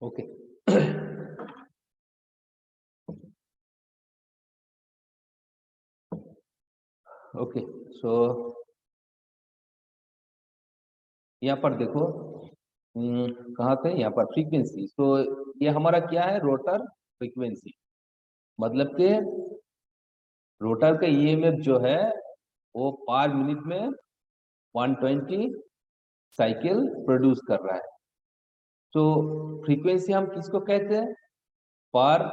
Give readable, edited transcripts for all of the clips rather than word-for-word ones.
Okay okay so यहाँ पर देखो कहाँ थे यहाँ पर फ्रीक्वेंसी। तो ये हमारा क्या है, रोटर फ्रीक्वेंसी। मतलब कि रोटर का ईएमएफ जो है वो पर मिनट में 120 साइकिल प्रोड्यूस कर रहा है। तो फ्रीक्वेंसी हम किसको कहते हैं, पर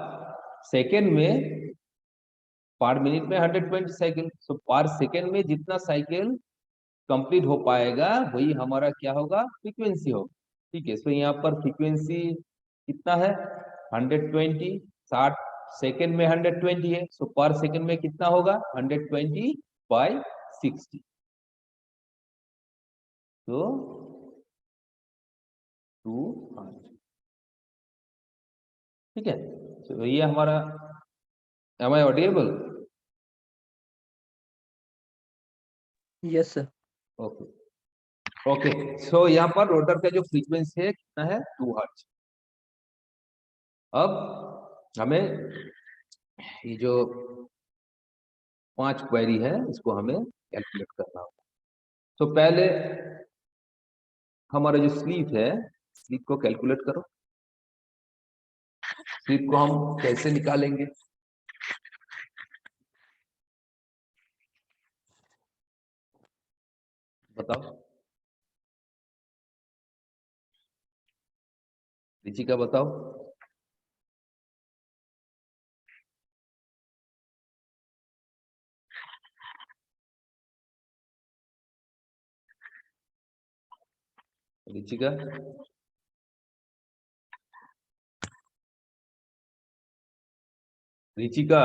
सेकेंड में, पर मिनट में 120 साइकिल। तो पर सेकेंड में जितना साइकिल कंप्लीट हो पाएगा वही हमारा क्या होगा, फ्रीक्वेंसी होगा। ठीक है, तो यहाँ पर फ्रीक्वेंसी कितना है 120, 60 सेकेंड में 120 है, सो पर सेकेंड में कितना होगा 120/60। तो 200। ठीक है, तो ये हमारा, am I audible? Yes sir. Okay okay, so यहाँ पर रोटर का जो फ्रीक्वेंसी है कितना है 2 हर्ट्ज। अब हमें ये जो 5 क्वेरी है इसको हमें कैलकुलेट करना होगा। तो पहले हमारा जो स्लीप है, स्लीप को कैलकुलेट करो। स्लीप को हम कैसे निकालेंगे, बताओ रिचिका, बताओ। रिचिका, रिचिका,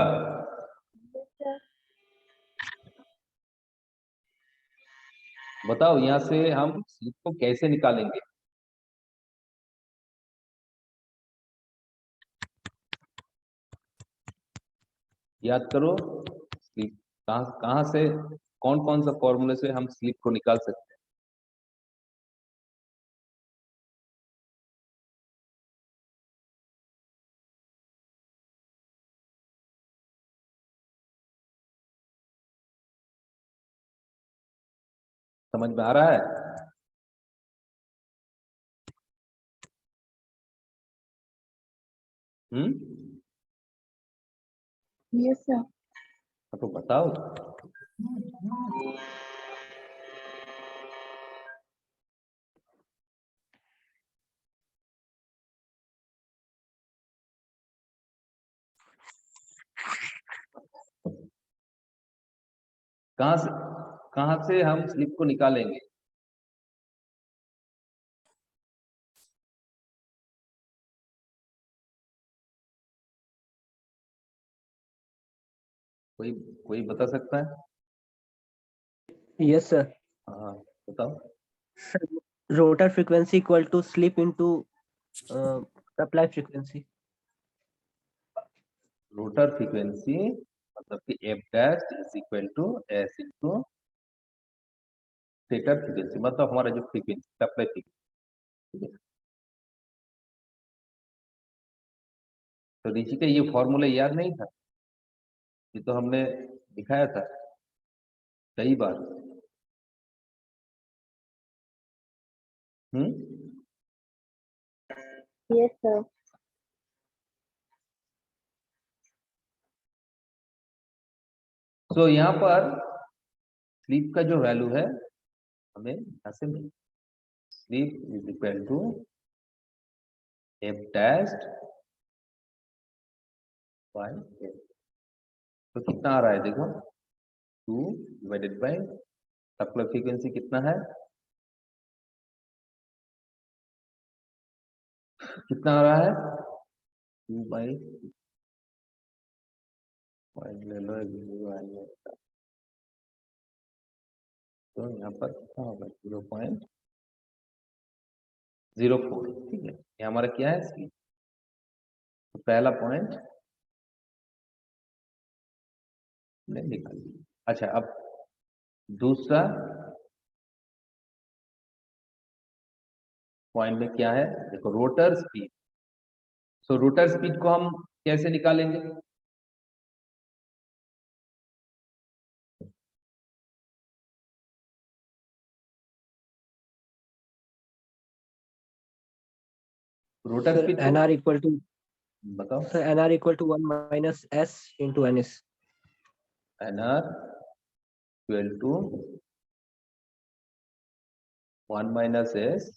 बताओ यहाँ से हम स्लीप को कैसे निकालेंगे। याद करो, स्लीप कहाँ कहाँ से, कौन कौन सा फॉर्मूले से हम स्लीप को निकाल सकते हैं। समझ में आ रहा है? Yes sir. तो बताओ। कहाँ से हम स्लिप को निकालेंगे। कोई कोई बता सकता है? Yes sir. हाँ बताओ। Rotor frequency equal to slip into supply frequency. Rotor frequency मतलब कि F dash is equal to S into stator frequency, मतलब हमारा जो फ्रीक्वेंसी सप्लाई फ्रीक्वेंसी। तो ऋषि का ये फॉर्मूला याद नहीं था, ये तो हमने दिखाया था कई बार। Yes sir. तो यहाँ पर स्लीप का जो वैल्यू है हमें यहाँ से मिल, slip is equal to F dash by F. तो कितना आ रहा है देखो, 2/, सप्लाई फ्रीक्वेंसी कितना है, कितना आ रहा है 2/, ले लो, तो यहाँ पर कितना होगा 0.04। ठीक है, ये हमारा क्या है स्लीप। तो पहला पॉइंट निकाल लिया। अच्छा, अब दूसरा पॉइंट में क्या है देखो, रोटर स्पीड। सो रोटर स्पीड को हम कैसे निकालेंगे? रोटर Sir, स्पीड को NR equal to बताओ। sir NR equal to 1 minus S into NS. NR equal to 1 minus S.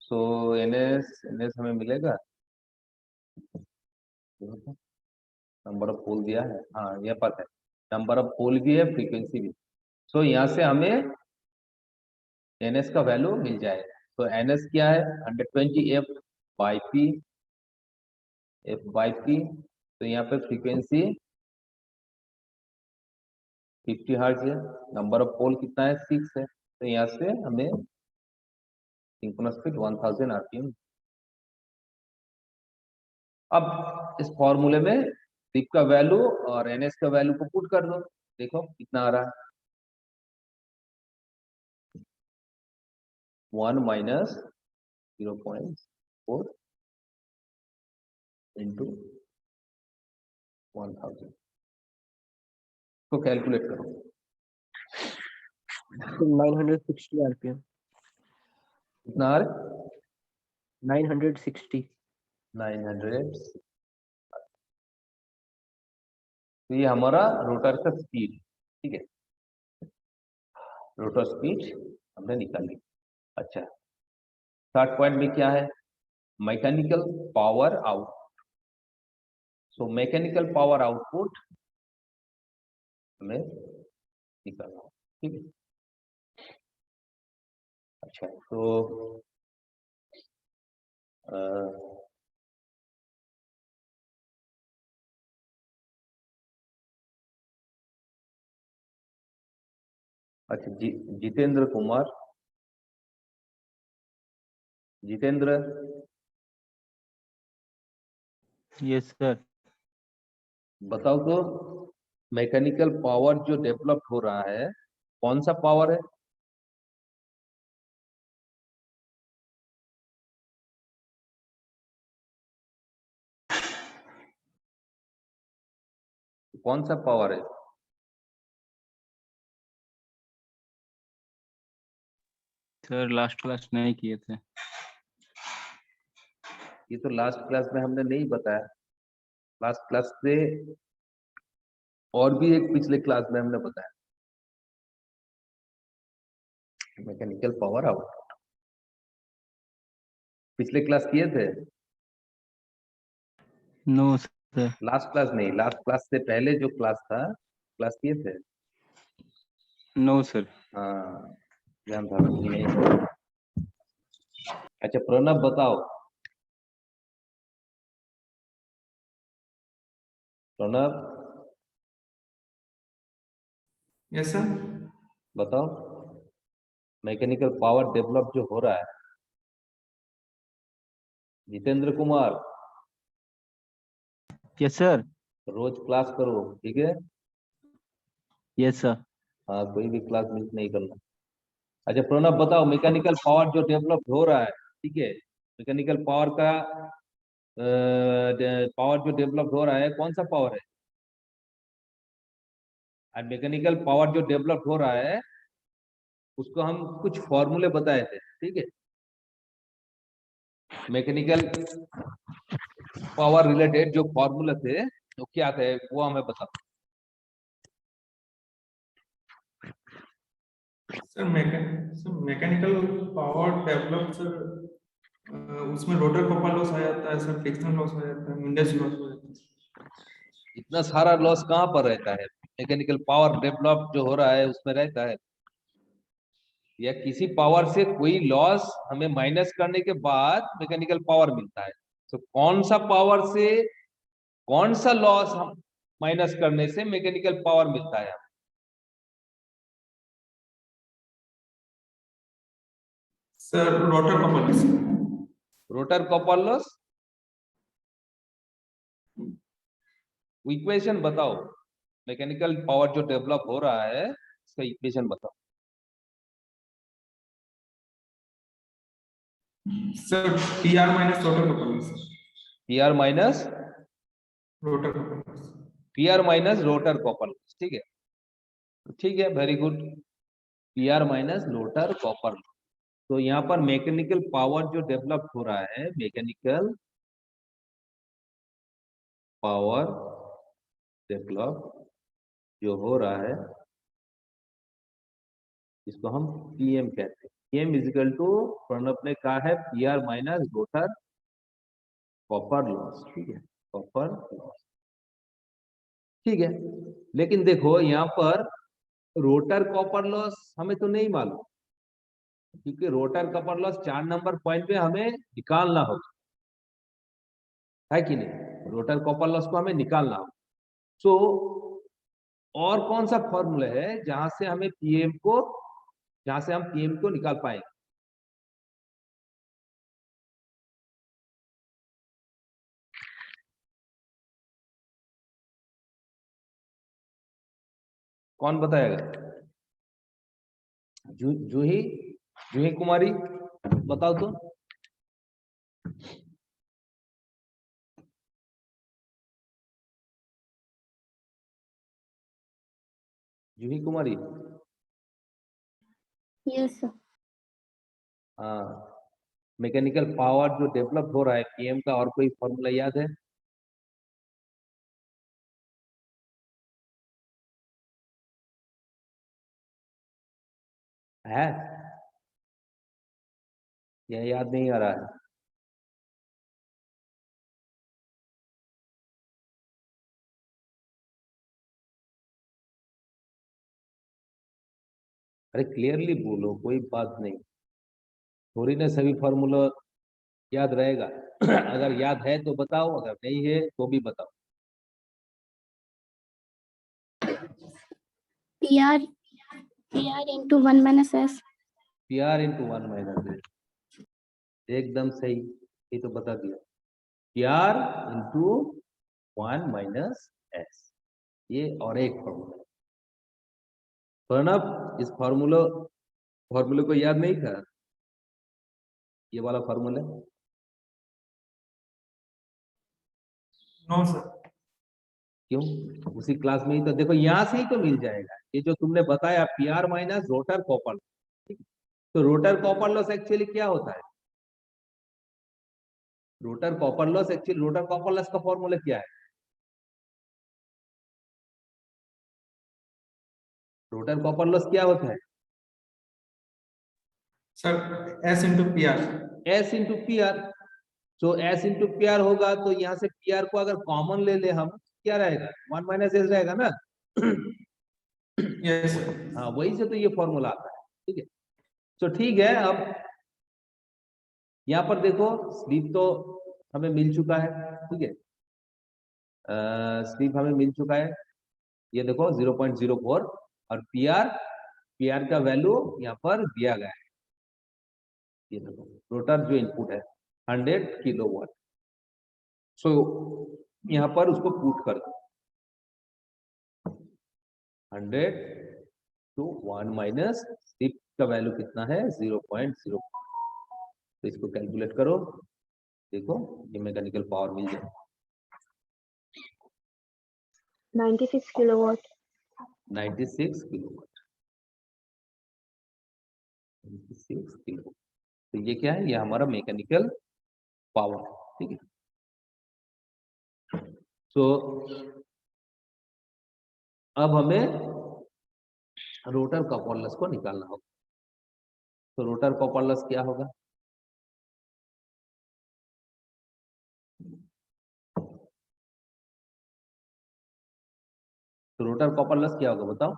So NS हमें मिलेगा, नंबर ऑफ पोल दिया है, हाँ ये पता है, नंबर ऑफ पोल भी है, फ्रीक्वेंसी भी। सो यहाँ से हमें NS का वैल्यू मिल जाएगा। तो NS क्या है? 120 एफ बाई पी। तो यहाँ पे फ्रीक्वेंसी 50 हर्ट्ज है, नंबर ऑफ पोल कितना है? 6 है। तो यहाँ से हमें सिंक्रोनस स्पीड 1000 आरपीएम। अब इस फॉर्मूले में स्लिप का वैल्यू और NS का वैल्यू को पुट कर दो, देखो कितना आ रहा है। 1 माइनस 0.4 इंटू 1000 को कैलकुलेट करो। 960 RPM. कितना आ रहा है? 960. 900। तो ये हमारा रोटर का स्पीड, ठीक है, रोटर स्पीड हमने निकाली। अच्छा, थर्ड पॉइंट में क्या है? Mechanical power out. So mechanical power output हमें निकालना है, ठीक है। अच्छा, तो अच्छा जितेंद्र कुमार, जितेंद्र यस सर। बताओ तो, मैकेनिकल पावर जो डेवलप हो रहा है कौन सा पावर है? कौन सा पावर है? सर लास्ट क्लास नहीं किए थे। ये तो लास्ट क्लास में हमने नहीं बताया, लास्ट क्लास से और भी एक पिछले क्लास में हमने बताया, मैकेनिकल पावर आउट। पिछले क्लास किए थे? No sir. लास्ट क्लास नहीं, लास्ट क्लास से पहले जो क्लास था, क्लास किए थे? No sir. हाँ, ध्यान था कि नहीं। अच्छा प्रणब बताओ, प्रणब यस सर। बताओ, मैकेनिकल पावर डेवलप जो हो रहा है। Jitendra Kumar, yes sir. रोज क्लास करो, ठीक है। Yes sir. हाँ, कोई भी क्लास मिस नहीं करना। अच्छा प्रणब बताओ, मैकेनिकल पावर जो डेवलप हो रहा है, ठीक है, मैकेनिकल पावर का पावर जो डेवलप हो रहा है कौन सा पावर है? और मैकेनिकल पावर जो डेवलप हो रहा है उसको हम कुछ फॉर्मूले बताए थे, ठीक है। मैकेनिकल पावर रिलेटेड जो फॉर्मूले थे तो क्या थे वो हमें बताओ। Sir mechanical power develop sir, उसमें रोटर कॉपर लॉस आ जाता है सर, फ्रिक्शनल लॉस हो जाता है, विंडेज लॉस हो जाता है। इतना सारा लॉस कहाँ पर रहता है? मैकेनिकल पावर डेवलप जो हो रहा है उसमें रहता है, या किसी पावर से कोई लॉस हमें माइनस करने के बाद मैकेनिकल पावर मिलता है। तो कौन सा पावर से कौन सा लॉस हम माइनस करने से मैकेनिकल पावर मिलता है? Sir rotor copper loss. Rotor copper loss, equation बताओ। मैकेनिकल पावर जो डेवलप हो रहा है उसका इक्वेशन बताओ। Sir PR minus rotor couple loss, PR minus rotor couple loss. PR minus rotor copper loss, ठीक है, ठीक है, very good. PR minus rotor copper loss. तो यहाँ पर मैकेनिकल पावर जो डेवलप हो रहा है, मैकेनिकल पावर डेवलप जो हो रहा है, इसको हम PM कहते हैं। PM इजिकल टू प्रणब ने कहा है PR minus rotor copper loss, ठीक है, कॉपर लॉस, ठीक है। लेकिन देखो यहाँ पर रोटर कॉपर लॉस हमें तो नहीं मालूम, क्योंकि rotor copper loss 4 number point पे हमें निकालना होगा, है कि नहीं? रोटर कॉपर लॉस को हमें निकालना होगा। सो और कौन सा फॉर्मूला है जहां से हमें पीएम को, जहां से हम पीएम को निकाल पाएंगे? कौन बताएगा? जूही, जूही कुमारी बताओ तो। Juhi Kumari, Yes, sir. हाँ, मैकेनिकल पावर जो डेवलप हो रहा है पीएम का, और कोई फॉर्मूला याद है? है या याद नहीं आ रहा है? अरे क्लियरली बोलो, कोई बात नहीं, थोड़ी ना सभी फॉर्मूला याद रहेगा। अगर याद है तो बताओ, अगर नहीं है तो भी बताओ। PR into 1 minus S. PR into 1 minus S, एकदम सही, ये तो बता दिया। PR इंटू 1 माइनस एस, ये और एक फॉर्मूला। प्रणब, इस फॉर्मूले को याद नहीं था? ये वाला फॉर्मूला नो सर। क्यों? उसी क्लास में ही तो देखो, यहां से ही तो मिल जाएगा ये जो तुमने बताया, PR माइनस रोटर कॉपर। तो रोटर कॉपर लॉस एक्चुअली क्या होता है? Rotor copper loss, actually rotor copper loss का फॉर्मूला क्या है? रोटर कॉपर लॉस क्या होता है? Sir S into PR। S into PR। तो S इंटू PR होगा, तो यहाँ से PR को अगर कॉमन ले ले हम, क्या रहेगा? 1 माइनस एस रहेगा ना। यस। हाँ, वही से तो ये फॉर्मूला आता है, ठीक है। तो ठीक है, अब यहाँ पर देखो स्लीप तो हमें मिल चुका है, ठीक है, स्लीप हमें मिल चुका है, ये देखो 0.04, और PR का वैल्यू यहाँ पर दिया गया है, ये देखो रोटर जो इनपुट है 100 किलोवाट। सो यहाँ पर उसको पुट कर दो, 100 टू 1 माइनस स्लीप का वैल्यू कितना है? 0.0। तो इसको कैलकुलेट करो, देखो ये मैकेनिकल पावर मिल जाए 96 kilowatt. 96 kilowatt, 96 kilo. तो ये क्या है? ये हमारा मैकेनिकल पावर है, ठीक है। तो अब हमें रोटर कॉपर लॉस को निकालना होगा। तो रोटर कॉपर लॉस क्या होगा? तो रोटर कॉपर लॉस क्या होगा बताओ?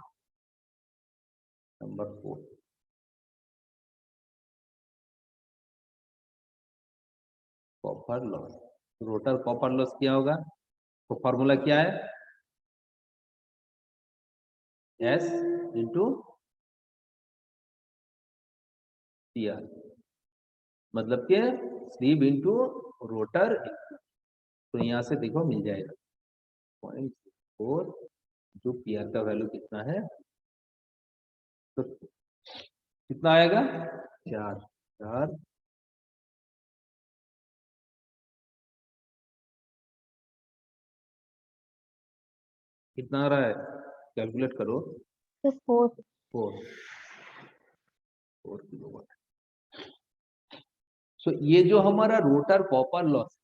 Number 4, copper loss. Rotor copper loss क्या होगा? तो फॉर्मूला क्या है? S इंटू PR, मतलब कि स्लीप इंटू रोटर। तो यहाँ से देखो मिल जाएगा 0.4, जो PR का वैल्यू कितना है, तो कितना आएगा? 4, कितना आ रहा है, कैलकुलेट करो। तो 4 4 किलोवाट। सो ये जो हमारा रोटर कॉपर लॉस,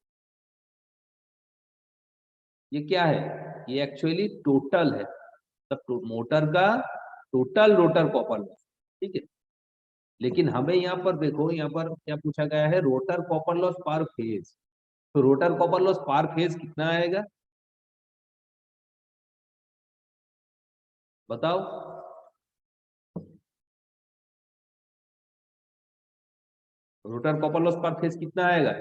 ये क्या है, ये एक्चुअली टोटल है, तो मोटर का टोटल रोटर कॉपर लॉस, ठीक है। लेकिन हमें यहाँ पर देखो, यहाँ पर क्या पूछा गया है, रोटर कॉपर लॉस पर फेज। तो रोटर कॉपर लॉस पर फेज कितना आएगा, बताओ। रोटर कॉपर लॉस पर फेज कितना आएगा,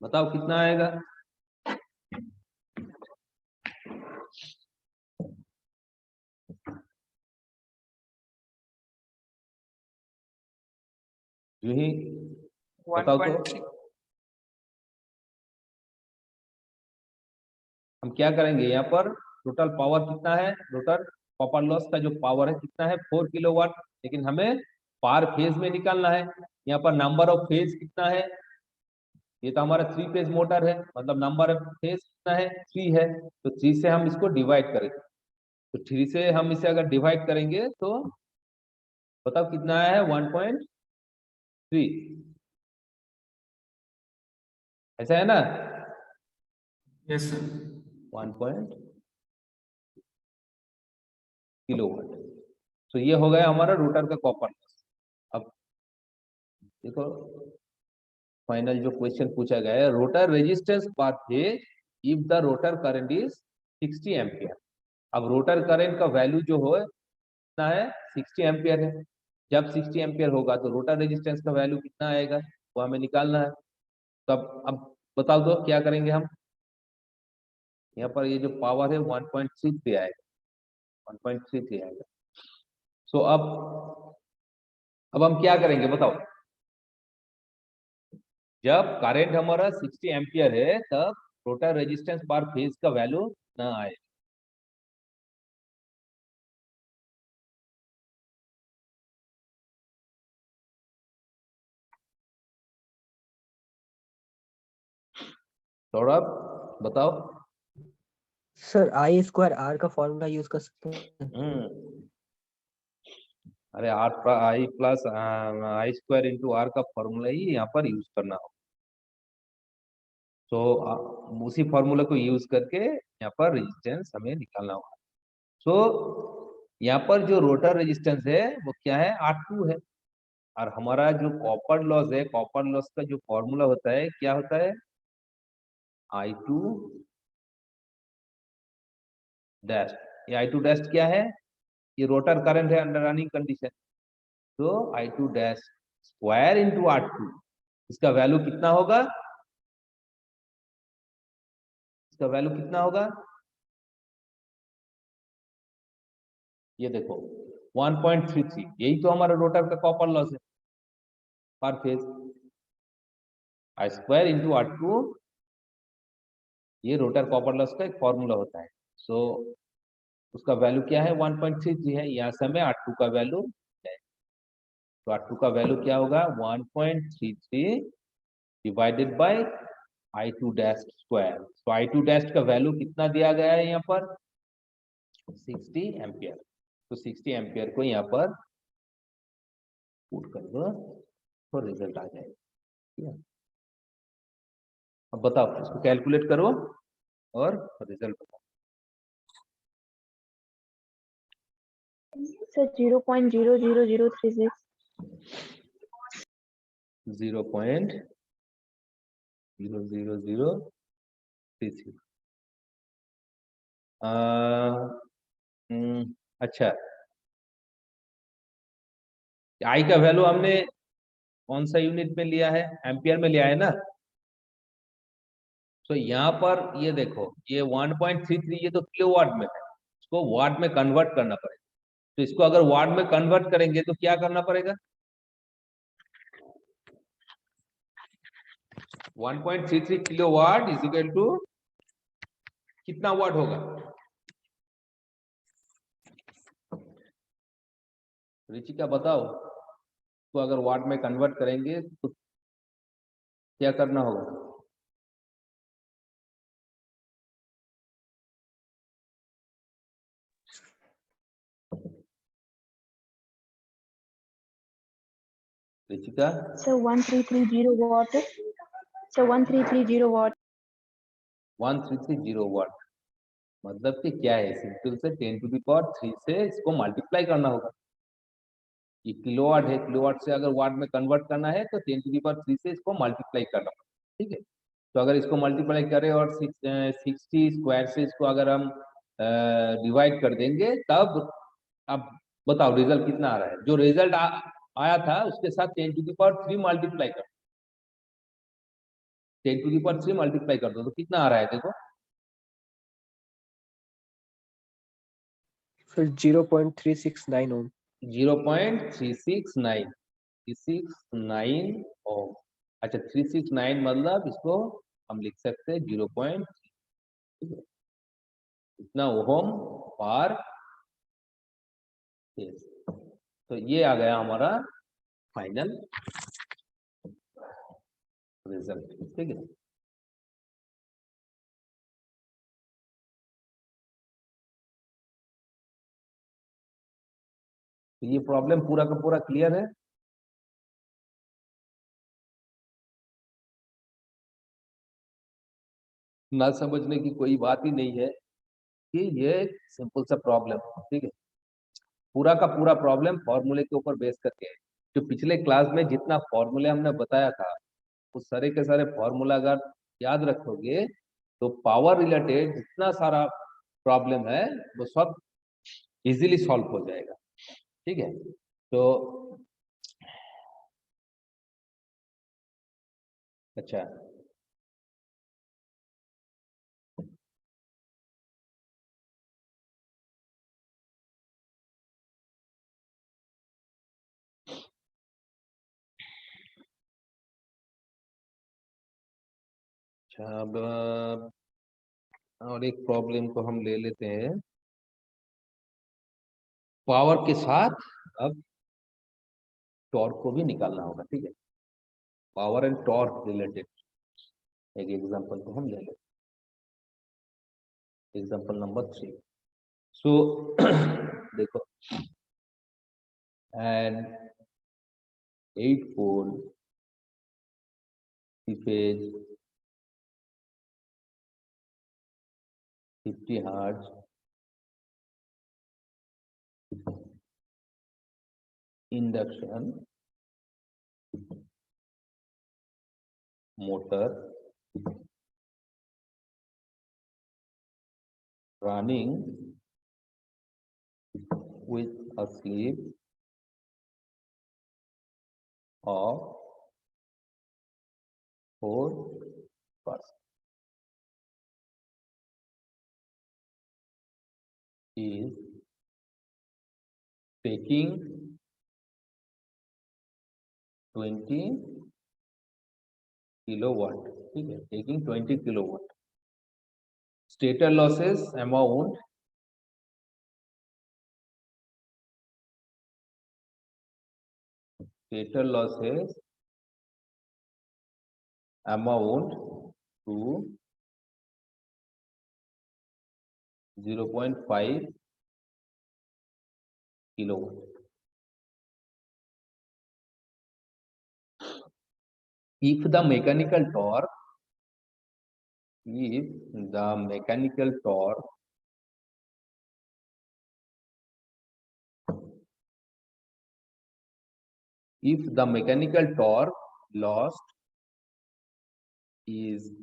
बताओ कितना आएगा। यही बताओ तो। 1.3 हम क्या करेंगे, यहाँ पर टोटल पावर कितना है, रोटर कॉपर लॉस का जो पावर है कितना है, 4 किलोवाट। लेकिन हमें पार फेज में निकालना है। यहाँ पर नंबर ऑफ फेज कितना है, ये तो हमारा 3 फेज मोटर है, मतलब नंबर ऑफ फेज कितना है, 3 है। तो 3 से हम इसको डिवाइड करेंगे, तो 3 से हम इसे अगर डिवाइड करेंगे तो बताओ कितना आया है, 1.3। ऐसा है ना, यस सर 1 किलोवाट। तो ये हो गया हमारा रोटर का कॉपर लॉस। अब देखो फाइनल जो क्वेश्चन पूछा गया है, रोटर रेजिस्टेंस पर phase if the rotor current is 60 ampere. अब रोटर करंट का वैल्यू जो हो कितना है, 60 एम्पियर है। जब 60 एम्पियर होगा तो रोटर रेजिस्टेंस का वैल्यू कितना आएगा, वो हमें निकालना है। तो अब बताओ तो क्या करेंगे हम, यहाँ पर ये जो पावर है 1.33 आएगा, 1.33 आएगा। सो अब हम क्या करेंगे बताओ, जब करंट हमारा 60 एम्पियर है तब रोटर रेजिस्टेंस पर फेज का वैल्यू ना आए। सौरभ बताओ। सर आई स्क्वायर आर का फॉर्मूला यूज कर सकते हैं। अरे I plus I square into R का फॉर्मूला ही यहाँ पर यूज करना हो, तो उसी फॉर्मूला को यूज करके यहाँ पर रेजिस्टेंस हमें निकालना होगा। सो यहाँ पर जो रोटर रेजिस्टेंस है वो क्या है, R2 है। और हमारा जो कॉपर लॉस है, कॉपर लॉस का जो फॉर्मूला होता है क्या होता है, I2 डैश। ये I2 डैश क्या है, ये रोटर करंट है अंडर रनिंग कंडीशन। तो I2 dash square into R2, इसका वैल्यू कितना होगा, इसका वैल्यू कितना होगा, ये देखो 1.33। यही तो हमारा रोटर का कॉपर लॉस है पर फेज। आई स्क्वायर इंटू R2 ये रोटर कॉपर लॉस का एक फॉर्मूला होता है। सो उसका वैल्यू क्या है, 1.33 है। यहाँ से हमें R2 का वैल्यू है, तो R2 का वैल्यू क्या होगा, 1.33 divided by I2 dash square. तो I2 डैश का वैल्यू कितना दिया गया है यहाँ पर, 60 एम्पियर। तो 60 एम्पियर को यहाँ पर पुट कर दो तो रिजल्ट आ जाएगा, ठीक है। अब बताओ, इसको कैलकुलेट करो और रिजल्ट बताओ। सर 0.00036 0.00036। अच्छा, आई का वैल्यू हमने कौन सा यूनिट में लिया है, एम्पियर में लिया है ना। तो यहाँ पर ये देखो, ये 1.33 ये तो किलोवाट में है, इसको वाट में कन्वर्ट करना पड़ेगा। तो इसको अगर वाट में कन्वर्ट करेंगे तो क्या करना पड़ेगा, 1.33 किलोवाट इज इक्वल टू कितना वाट होगा, रुचिका बताओ इसको अगर वाट में कन्वर्ट करेंगे तो क्या करना होगा? Richika, So 1330 watt. So 1330 watt. 1330 वाट मतलब कि क्या है? सिंपल से 10⁻³ से इसको मल्टीप्लाई करना होगा। ये किलोवाट है, किलोवाट से अगर वाट में कन्वर्ट करना है तो 10⁻³ से इसको मल्टीप्लाई करना होगा। ठीक है, तो अगर इसको मल्टीप्लाई करें और 60 स्क्वायर से इसको अगर हम डिवाइड कर देंगे तब अब बताओ रिजल्ट कितना आ रहा है? जो रिजल्ट आया था उसके साथ 10⁻³ मल्टीप्लाई कर, 10⁻³ मल्टीप्लाई कर दो तो कितना आ रहा है देखो? फिर 0.369 ओम। 0.369 ओम। अच्छा 369 मतलब इसको हम लिख सकते हैं 0. इतना ओम पर फेज। तो ये आ गया हमारा फाइनल रिजल्ट। ठीक है, तो ये प्रॉब्लम पूरा का पूरा क्लियर है। ना समझने की कोई बात ही नहीं है कि ये सिंपल सा प्रॉब्लम। ठीक है, पूरा का पूरा प्रॉब्लम फॉर्मूले के ऊपर बेस करके है। जो पिछले क्लास में जितना फॉर्मूले हमने बताया था वो सारे के सारे फॉर्मूला अगर याद रखोगे तो पावर रिलेटेड जितना सारा प्रॉब्लम है वो सब इजीली सॉल्व हो जाएगा। ठीक है, तो अच्छा अच्छा अब और एक प्रॉब्लम को हम ले लेते हैं। पावर के साथ अब टॉर्क को भी निकालना होगा। ठीक है, पावर एंड टॉर्क रिलेटेड एक एग्जांपल को हम ले लेते हैं। Example number 3। सो देखो, and 8 pole 3 phase 50 hertz induction motor running with a slip of 4% is taking 20 kilowatt. ठीक है, taking 20 kilowatt. Stator losses amount to 0.5 kilowatt. If the mechanical torque lost is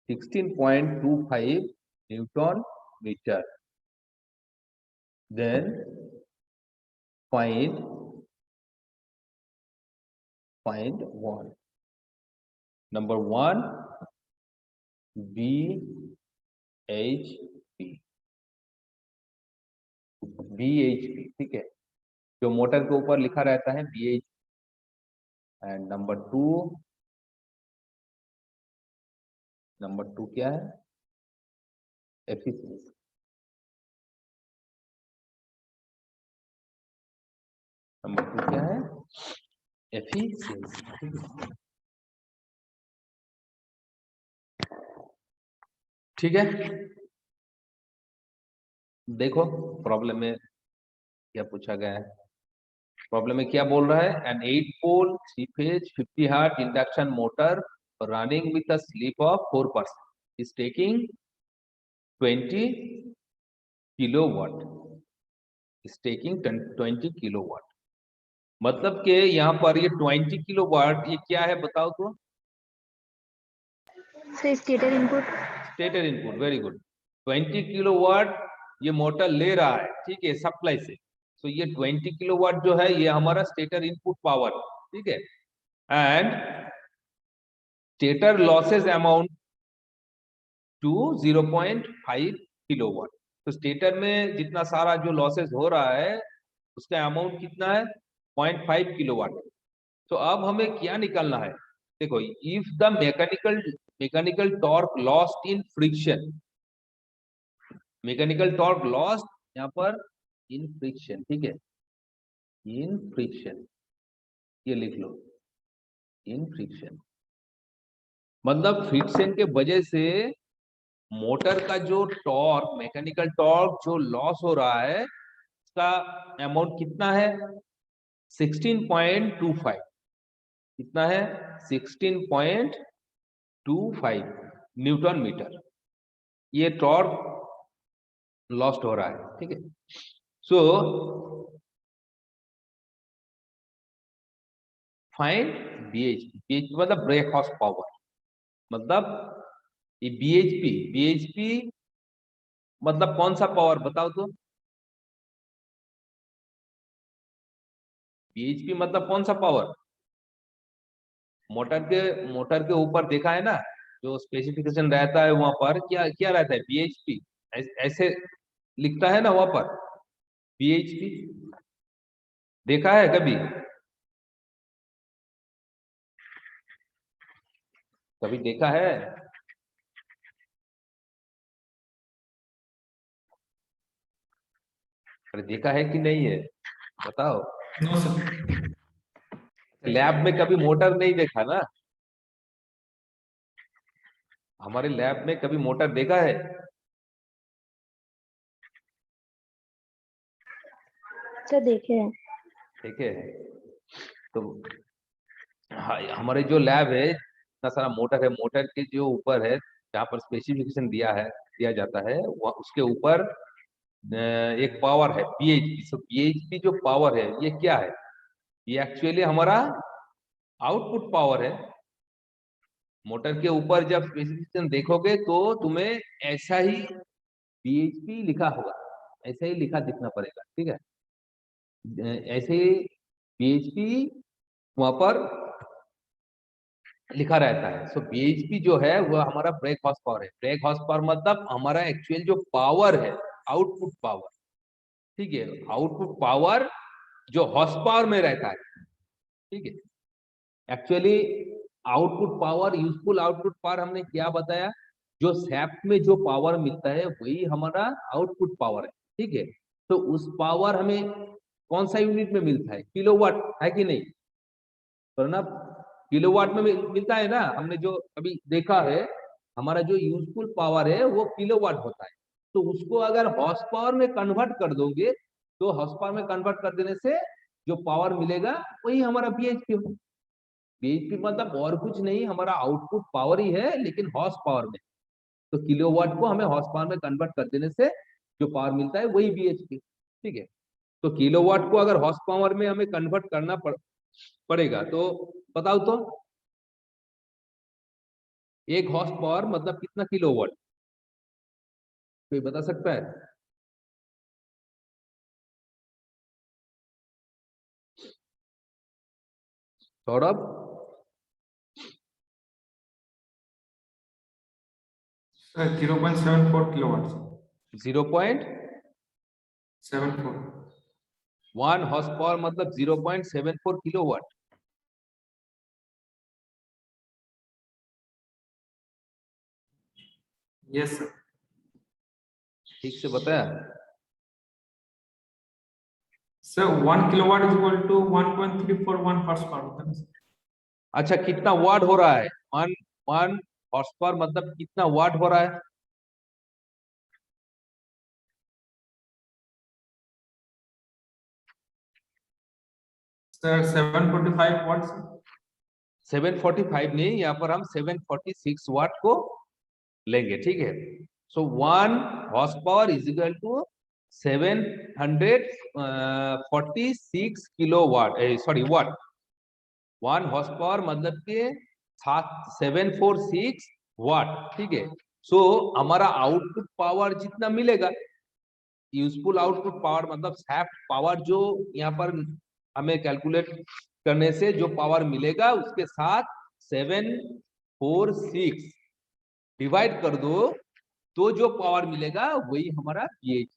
16.25 Newton meter, then find one. Number 1 BHP। ठीक है, जो motor के ऊपर लिखा रहता है BHP। एंड नंबर 2 क्या है? एफिशिएंसी। नंबर 2 क्या है? एफिशिएंसी। ठीक है, देखो प्रॉब्लम में क्या पूछा गया है। प्रॉब्लम में क्या बोल रहा है? An 8 pole 3 phase 50 hertz induction motor running with a slip of 4% is taking 20 kilowatt, is taking 20 kilowatt. मतलब कि यहाँ पर ये 20 किलोवाट ये क्या है बताओ तो? Sir stator input. Stator input, very good. 20 kilowatt ये मोटर ले रहा है, ठीक है, सप्लाई से। तो ये 20 किलोवाट जो है ये हमारा स्टेटर इनपुट पावर, ठीक है। And stator losses amount to 0.5 kilowatt. तो स्टेटर में जितना सारा जो लॉसेस हो रहा है उसका अमाउंट कितना है? 0.5 किलोवाट। तो अब हमें क्या निकालना है? देखो, if the mechanical torque lost in friction, mechanical torque lost यहाँ पर इन फ्रिक्शन, ठीक है, इन फ्रिक्शन, ये लिख लो, इन फ्रिक्शन मतलब फ्रिक्शन के वजह से मोटर का जो टॉर्क, मैकेनिकल टॉर्क जो लॉस हो रहा है उसका अमाउंट कितना है? 16.25। कितना है? 16.25 न्यूटन मीटर ये टॉर्क लॉस्ट हो रहा है, ठीक है। So find BHP. बीएचपी मतलब ब्रेक हॉर्स पावर, मतलब ये बीएचपी मतलब कौन सा पावर बताओ तो? बीएचपी मतलब कौन सा पावर? मोटर के ऊपर देखा है ना, जो स्पेसिफिकेशन रहता है वहां पर क्या क्या रहता है? बीएचपी ऐसे लिखता है ना वहां पर, बीएचपी देखा है कभी? कभी देखा है? अरे देखा है कि नहीं है बताओ। No sir. लैब में कभी मोटर नहीं देखा ना? हमारे लैब में कभी मोटर देखा है? सर देखे हैं। ठीक है, तो हाँ, हमारे जो लैब है इतना सारा मोटर है, मोटर के जो ऊपर है जहाँ पर स्पेसिफिकेशन दिया जाता है वह उसके ऊपर एक पावर है बीएचपी। सो बीएचपी जो पावर है ये क्या है? ये एक्चुअली हमारा आउटपुट पावर है। मोटर के ऊपर जब स्पेसिफिकेशन देखोगे तो तुम्हें ऐसा ही बीएचपी लिखा होगा, ऐसे ही लिखा दिखना पड़ेगा, ठीक है। ऐसे बीएचपी वहां पर लिखा रहता है। सो बीएचपी जो है वो हमारा ब्रेक हॉर्स पावर है। ब्रेक हॉर्स पावर मतलब हमारा एक्चुअल जो पावर है, आउटपुट पावर, ठीक है, आउटपुट पावर जो हॉर्स पावर में रहता है, ठीक है। Actually output power, useful output power हमने क्या बताया? जो सैफ्ट में जो पावर मिलता है वही हमारा आउटपुट पावर है, ठीक है। तो उस पावर हमें कौन सा यूनिट में मिलता है? किलोवाट, है कि नहीं? वरना किलोवाट में मिलता है ना, हमने जो अभी देखा है हमारा जो यूजफुल पावर है वो किलोवाट होता है। तो उसको अगर हॉर्स पावर में कन्वर्ट कर दोगे तो हॉर्स पावर में कन्वर्ट कर देने से जो पावर मिलेगा वही हमारा बीएचपी हो। बीएचपी मतलब और कुछ नहीं, हमारा आउटपुट पावर ही है लेकिन हॉर्स पावर में। तो किलोवाट को हमें हॉर्स पावर में कन्वर्ट कर देने से जो पावर मिलता है वही बीएचपी, ठीक है। तो किलोवाट को अगर हॉर्स पावर में हमें कन्वर्ट करना पड़ेगा तो बताओ तो, एक हॉर्स पावर मतलब कितना किलोवाट? कोई बता सकता है? Saurabh? Sir 0.74 kilowatt. 0.1 74। Horse power मतलब 0.74 किलोवाट। Yes sir. ठीक से बताया? Sir 1 kilowatt is equal to 1.341 horse power होता है ना? अच्छा, कितना वाट हो रहा है? 1 हॉर्स पावर मतलब कितना वाट हो रहा है? Sir 745 watts. 745 नहीं, यहाँ पर हम 746 वाट को लेंगे, ठीक है। So 1 horse power is equal to 746 kilo watt, sorry watt. 1 horse power मतलब के 746 वाट, ठीक है। सो हमारा आउटपुट पावर जितना मिलेगा, यूजफुल आउटपुट पावर मतलब सैफ्ट पावर, जो यहाँ पर हमें कैलकुलेट करने से जो पावर मिलेगा उसके साथ 746 डिवाइड कर दो, तो जो पावर मिलेगा वही हमारा पीएच,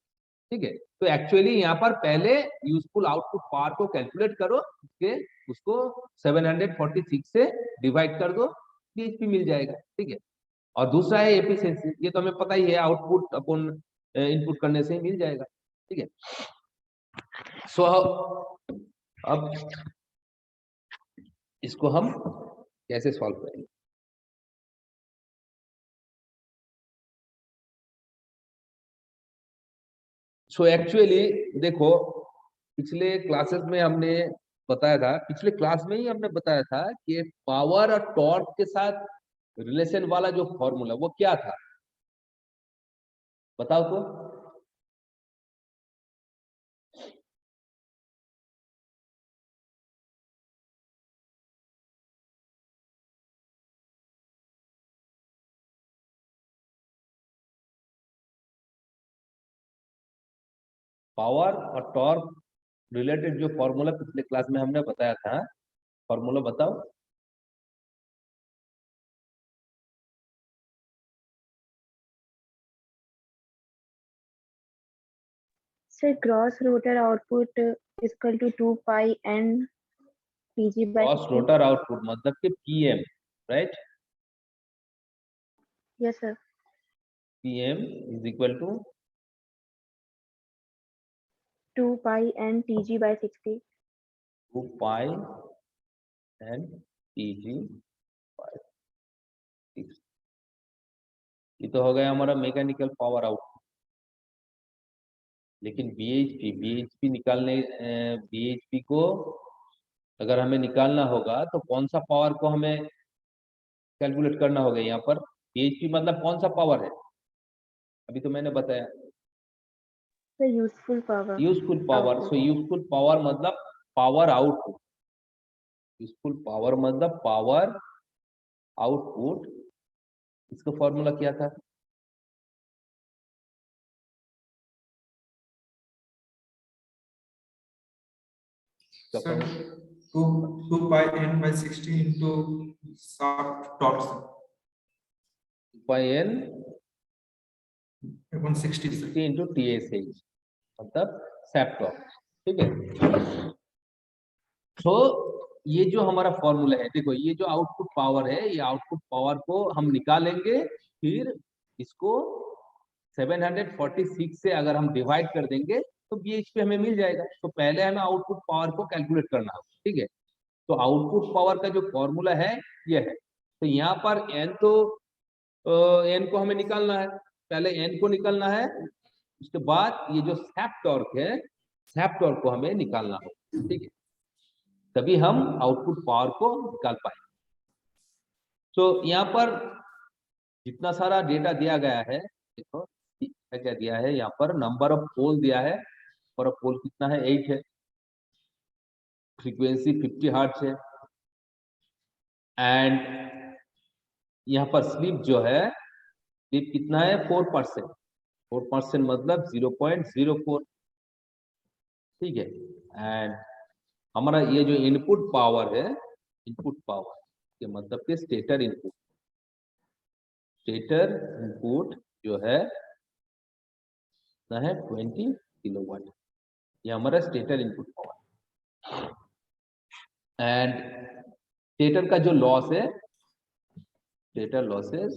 ठीक है। तो एक्चुअली यहाँ पर पहले यूजफुल आउटपुट पावर को कैलकुलेट करो, उसको 746 से डिवाइड कर दो, पीएचपी मिल जाएगा, ठीक है। और दूसरा है एफिशिएंसी, ये तो हमें पता ही है, आउटपुट अपन इनपुट करने से ही मिल जाएगा, ठीक है। सो अब इसको हम कैसे सॉल्व करेंगे? सो एक्चुअली देखो, पिछले क्लासेस में हमने बताया था, पिछले क्लास में ही हमने बताया था कि पावर और टॉर्क के साथ रिलेशन वाला जो फॉर्मूला वो क्या था, बताओ तो। पावर और टॉर्क रिलेटेड जो फॉर्मूला पिछले क्लास में हमने बताया था, फॉर्मूला बताओ। Sir, gross rotor output is equal to 2 pi n PG by cross 60. Rotor output मतलब कि PM, right. Yes, sir. PM is equal to 2 pi n TG by 60. 2 pi N TG by 6। ये तो हो गया हमारा mechanical power output. लेकिन BHP निकालने, BHP को अगर हमें निकालना होगा तो कौन सा पावर को हमें कैलकुलेट करना होगा? यहाँ पर बीएचपी मतलब कौन सा पावर है? अभी तो मैंने बताया, The useful power. Useful power. So useful power मतलब पावर आउटपुट, यूजफुल पावर मतलब पावर आउटपुट। इसका फॉर्मूला क्या था? Sir 2 pi n by 60 into shaft torque pi N upon 60 sir. Into TSH मतलब सैप टॉर्क, ठीक है। तो ये जो हमारा फॉर्मूला है, देखो ये जो आउटपुट पावर है, ये आउटपुट पावर को हम निकालेंगे, फिर इसको 746 से अगर हम डिवाइड कर देंगे तो बीएचपी हमें मिल जाएगा। तो पहले हमें आउटपुट पावर को कैलकुलेट करना होगा, ठीक है। तो आउटपुट पावर का जो फॉर्मूला है ये है। तो यहाँ पर एन, तो एन को हमें निकालना है, पहले एन को निकालना है, उसके बाद ये जो सैप टॉर्क है, सैप टॉर्क को हमें निकालना होगा, ठीक है। तभी हम आउटपुट पावर को निकाल पाएंगे। तो यहाँ पर जितना सारा डेटा दिया गया है, देखो क्या क्या दिया है। यहाँ पर नंबर ऑफ पोल दिया है, नंबर ऑफ पोल कितना है? 8 है। फ्रीक्वेंसी 50 हर्ट्ज है। एंड यहाँ पर स्लिप जो है, स्लिप कितना है? 4%। 4% मतलब 0.04, ठीक है। एंड हमारा ये जो इनपुट पावर है, इनपुट पावर के मतलब के स्टेटर इनपुट, स्टेटर इनपुट जो है ना है 20 किलोवाट, ये हमारा stator input power. And stator का जो लॉस है, स्टेटर लॉसेस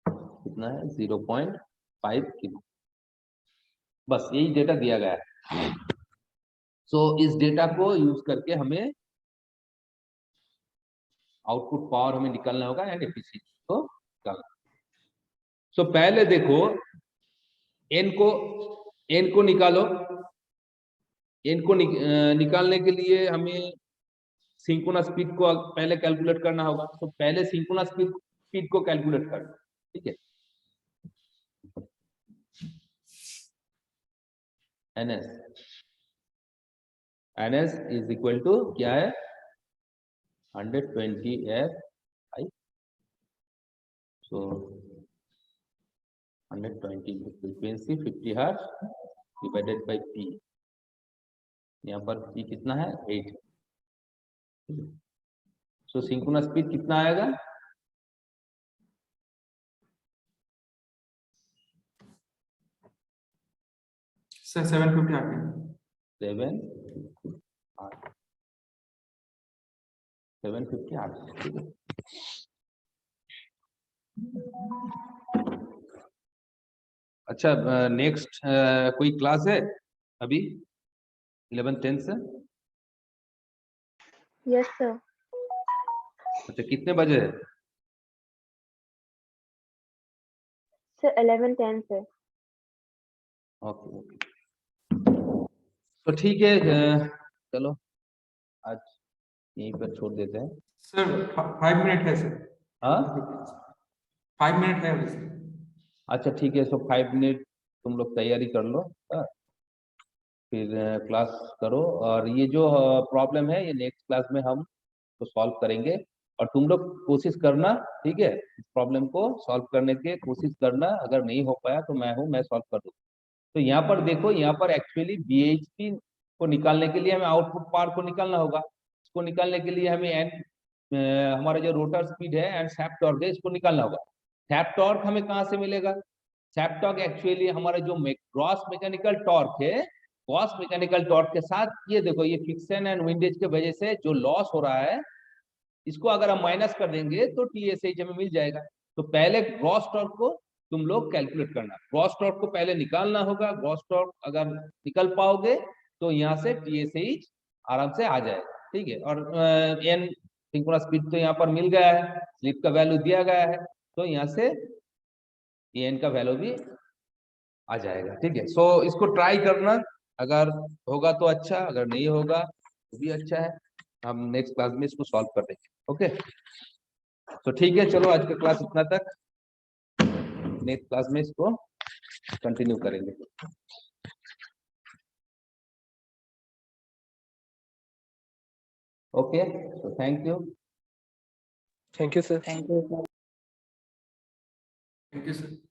कितना है? 0.5 किलो। बस यही डेटा दिया गया है। सो इस डेटा को यूज करके हमें आउटपुट पावर हमें निकालना होगा एंड एफिशिएंसी को निकालना। सो पहले देखो एन को निकालो। एन को निकालने के लिए हमें सिंक्रोनस स्पीड को पहले कैलकुलेट करना होगा। तो पहले सिंक्रोनस स्पीड को कैलकुलेट करना, ठीक है। एनएस इज इक्वल टू क्या है 120 F I. So 120 frequency 50 hertz divided by P. यहाँ पर पी कितना है 8। सो सिंक्रोनस स्पीड कितना आएगा सर 750 आरपीएम। 750 आरपीएम, ठीक है। अच्छा नेक्स्ट कोई क्लास है अभी 11-10 से? Yes sir. अच्छा कितने बजे है? सर 11-10 से। ओके ओके, तो ठीक है चलो आज यहीं पर छोड़ देते हैं। सर 5 मिनट है सर। हाँ 5 मिनट है अभी सर। अच्छा ठीक है। सो 5 मिनट तुम लोग तैयारी कर लो, हाँ? फिर क्लास करो। और ये जो प्रॉब्लम है ये नेक्स्ट क्लास में हम तो सॉल्व करेंगे। और तुम लोग कोशिश करना, ठीक है, इस प्रॉब्लम को सॉल्व करने की कोशिश करना। अगर नहीं हो पाया तो मैं सॉल्व कर दूँ। तो यहाँ पर देखो, यहाँ पर एक्चुअली BHP को निकालने के लिए हमें आउटपुट पावर को निकालना होगा। इसको निकालने के लिए हमें हमारा जो रोटर स्पीड है एंड सैप टॉर्क है इसको निकालना होगा। सैप टॉर्क हमें कहाँ से मिलेगा? सैप टॉर्क एक्चुअली हमारा जो ग्रॉस मैकेनिकल टॉर्क है, ग्रॉस मैकेनिकल टॉर्क के साथ ये देखो ये फ्रिक्शन एंड विंडेज के वजह से जो लॉस हो रहा है इसको अगर हम माइनस कर देंगे तो TSH हमें मिल जाएगा। तो पहले ग्रॉस टॉर्क को तुम लोग कैलकुलेट करना। ग्रॉस टॉर्क को पहले निकालना होगा। ग्रॉस टॉर्क अगर निकल पाओगे तो यहाँ से TSH आराम से आ जाएगा, ठीक है। और एन सिंक्रोनस स्पीड तो यहाँ पर मिल गया है, स्लिप का वैल्यू दिया गया है, तो यहाँ से एन का वैल्यू भी आ जाएगा, ठीक है। सो इसको ट्राई करना, अगर होगा तो अच्छा, अगर नहीं होगा तो भी अच्छा है। हम नेक्स्ट क्लास में इसको सॉल्व कर देंगे, ओके। तो ठीक है, चलो आज का क्लास इतना तक। नेक्स्ट क्लास में इसको कंटिन्यू करेंगे। ओके, तो thank you. Thank you sir. Thank you sir.